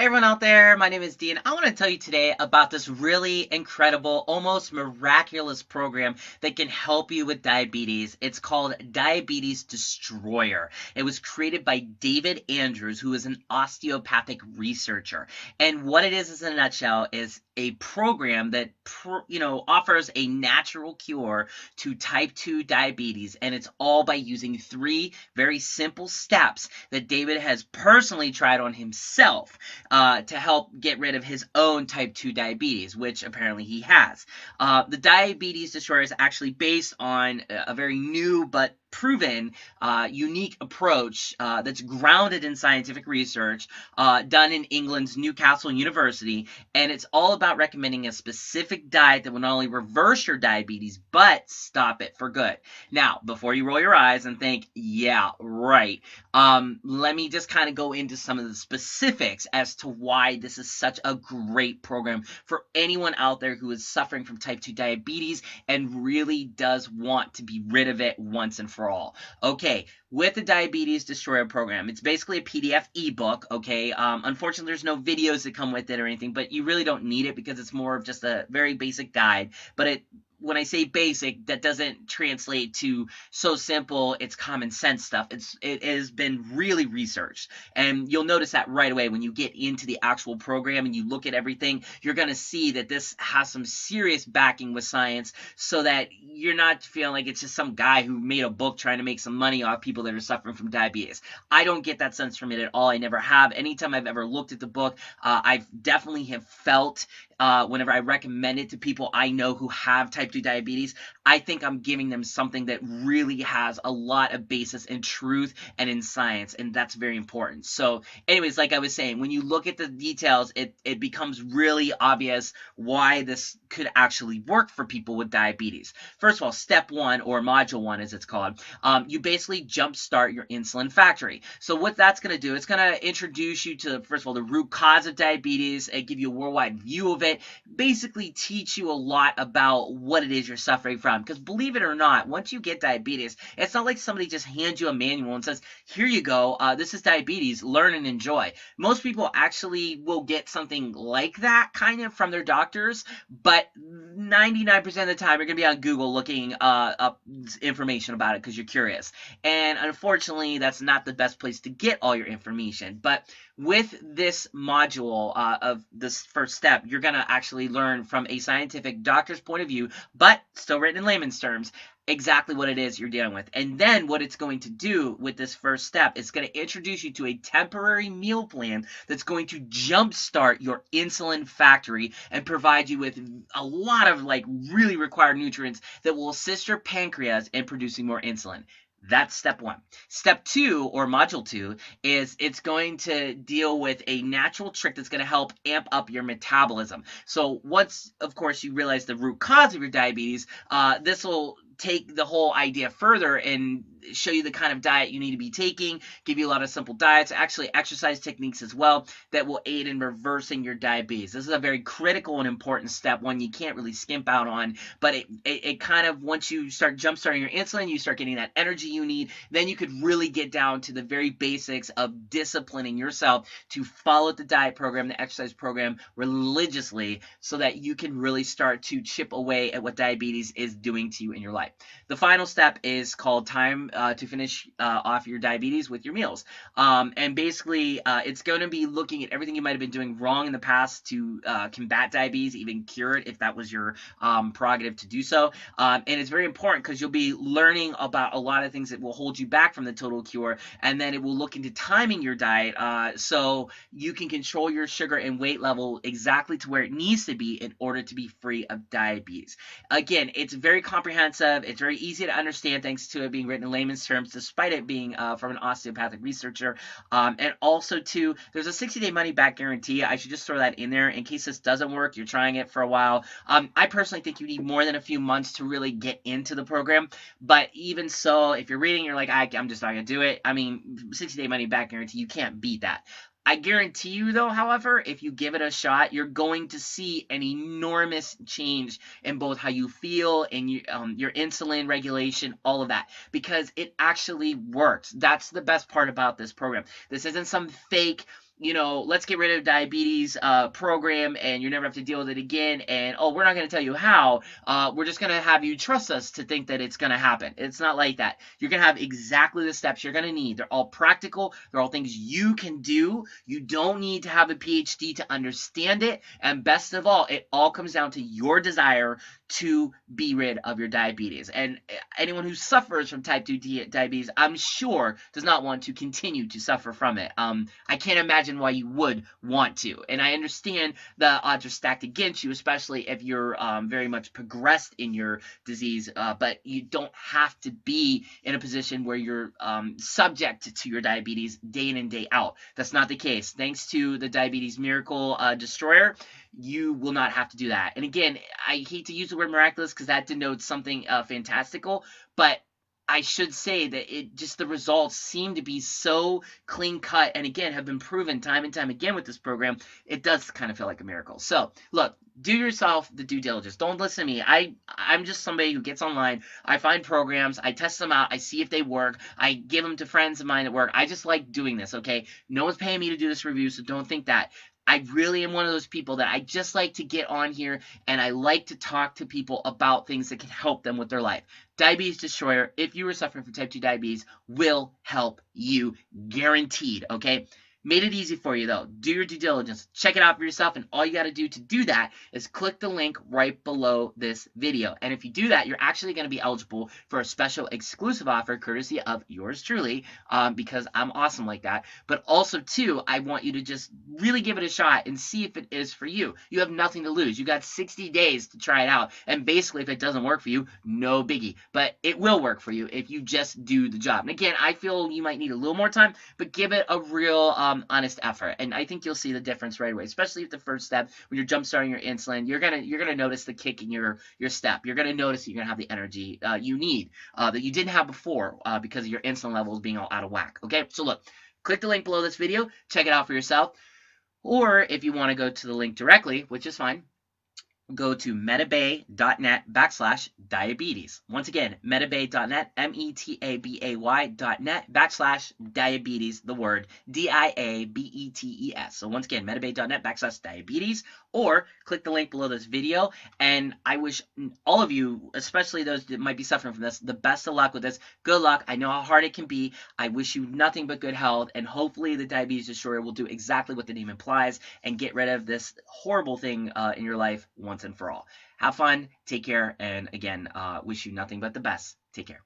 everyone out there, my name is Dean. I want to tell you today about this really incredible, almost miraculous program that can help you with diabetes. It's called Diabetes Destroyer. It was created by David Andrews, who is an osteopathic researcher. And what it is in a nutshell, is a program that offers a natural cure to type 2 diabetes, and it's all by using 3 very simple steps that David has personally tried on himself to help get rid of his own type 2 diabetes, which apparently he has. The Diabetes Destroyer is actually based on a very new but proven, unique approach that's grounded in scientific research done in England's Newcastle University, and it's all about recommending a specific diet that will not only reverse your diabetes, but stop it for good. Now, before you roll your eyes and think, yeah, right, let me just kind of go into some of the specifics as to why this is such a great program for anyone out there who is suffering from type 2 diabetes and really does want to be rid of it once and for all. Okay, with the Diabetes Destroyer program, it's basically a PDF ebook, okay? Unfortunately, there's no videos that come with it or anything, but you really don't need it because it's more of just a very basic guide. But when I say basic, that doesn't translate to so simple, it's common sense stuff. It has been really researched, and you'll notice that right away when you get into the actual program and you look at everything. You're going to see that this has some serious backing with science, so that you're not feeling like it's just some guy who made a book trying to make some money off people that are suffering from diabetes. I don't get that sense from it at all. I never have. Anytime I've ever looked at the book, I've definitely have felt whenever I recommend it to people I know who have type 2 diabetes, I think I'm giving them something that really has a lot of basis in truth and in science, and that's very important. So anyways, like I was saying, when you look at the details, it becomes really obvious why this could actually work for people with diabetes. First of all, step 1, or module 1 as it's called, you basically jumpstart your insulin factory. So what that's going to do, it's going to introduce you to, first of all, the root cause of diabetes and give you a worldwide view of it, basically teach you a lot about what it is you're suffering from. Because believe it or not, once you get diabetes, it's not like somebody just hands you a manual and says, here you go, this is diabetes, learn and enjoy. Most people actually will get something like that kind of from their doctors, but 99% of the time you're going to be on Google looking up information about it because you're curious. And unfortunately, that's not the best place to get all your information. But with this module of this first step, you're going to actually learn from a scientific doctor's point of view, but still written in layman's terms, exactly what it is you're dealing with. And then what it's going to do with this first step is going to introduce you to a temporary meal plan that's going to jumpstart your insulin factory and provide you with a lot of really required nutrients that will assist your pancreas in producing more insulin. That's step 1. Step 2, or module 2, is it's going to deal with a natural trick that's going to help amp up your metabolism. So once, of course, you realize the root cause of your diabetes, this will take the whole idea further and show you the kind of diet you need to be taking, give you a lot of simple diets, actually exercise techniques as well, that will aid in reversing your diabetes. This is a very critical and important step, one you can't really skimp out on, but it kind of, once you start jumpstarting your insulin, you start getting that energy you need, then you could really get down to the very basics of disciplining yourself to follow the diet program, the exercise program religiously, so that you can really start to chip away at what diabetes is doing to you in your life. The final step is called time to finish off your diabetes with your meals. And basically, it's going to be looking at everything you might have been doing wrong in the past to combat diabetes, even cure it if that was your prerogative to do so. And it's very important because you'll be learning about a lot of things that will hold you back from the total cure, and then it will look into timing your diet so you can control your sugar and weight level exactly to where it needs to be in order to be free of diabetes. Again, it's very comprehensive. It's very easy to understand thanks to it being written in layman's terms, despite it being from an osteopathic researcher. And also, too, there's a 60-day money-back guarantee. I should just throw that in there in case this doesn't work. You're trying it for a while. I personally think you need more than a few months to really get into the program. But even so, if you're reading, you're like, I'm just not going to do it. I mean, 60-day money-back guarantee, you can't beat that. I guarantee you, though, however, if you give it a shot, you're going to see an enormous change in both how you feel and your insulin regulation, all of that, because it actually works. That's the best part about this program. This isn't some fake let's get rid of diabetes program and you never have to deal with it again. And, oh, we're not going to tell you how. We're just going to have you trust us to think that it's going to happen. It's not like that. You're going to have exactly the steps you're going to need. They're all practical. They're all things you can do. You don't need to have a PhD to understand it. And best of all, it all comes down to your desire to be rid of your diabetes. And anyone who suffers from type 2 diabetes, I'm sure, does not want to continue to suffer from it. I can't imagine why you would want to. And I understand the odds are stacked against you, especially if you're very much progressed in your disease. But you don't have to be in a position where you're subject to your diabetes day in and day out. That's not the case. Thanks to the Diabetes Miracle Destroyer, you will not have to do that. And again, I hate to use the word miraculous because that denotes something fantastical, but I should say that the results seem to be so clean cut and again have been proven time and time again with this program. It does kind of feel like a miracle. So look, do yourself the due diligence. Don't listen to me. I'm just somebody who gets online. I find programs. I test them out. I see if they work. I give them to friends of mine at work. I just like doing this, okay? No one's paying me to do this review, so don't think that. I really am one of those people that I just like to get on here and I like to talk to people about things that can help them with their life. Diabetes Destroyer, if you are suffering from type 2 diabetes, will help you, guaranteed, okay? Made it easy for you, though. Do your due diligence. Check it out for yourself, and all you got to do to do that is click the link right below this video. And if you do that, you're actually going to be eligible for a special exclusive offer courtesy of yours truly, because I'm awesome like that. But also, too, I want you to just really give it a shot and see if it is for you. You have nothing to lose. You got 60 days to try it out. And basically, if it doesn't work for you, no biggie. But it will work for you if you just do the job. And again, I feel you might need a little more time, but give it a real honest effort, and I think you'll see the difference right away. Especially at the first step, when you're jump starting your insulin, you're gonna notice the kick in your step. You're gonna notice that you're gonna have the energy you need that you didn't have before because of your insulin levels being all out of whack. Okay, so look, click the link below this video, check it out for yourself, or if you want to go to the link directly, which is fine, go to metabay.net/diabetes. Once again, metabay.net, metabay.net/diabetes, the word diabetes. So once again, metabay.net/diabetes, or click the link below this video. And I wish all of you, especially those that might be suffering from this, the best of luck with this. Good luck. I know how hard it can be. I wish you nothing but good health, and hopefully the Diabetes Destroyer will do exactly what the name implies and get rid of this horrible thing in your life once and for all. Have fun, take care, and again, wish you nothing but the best. Take care.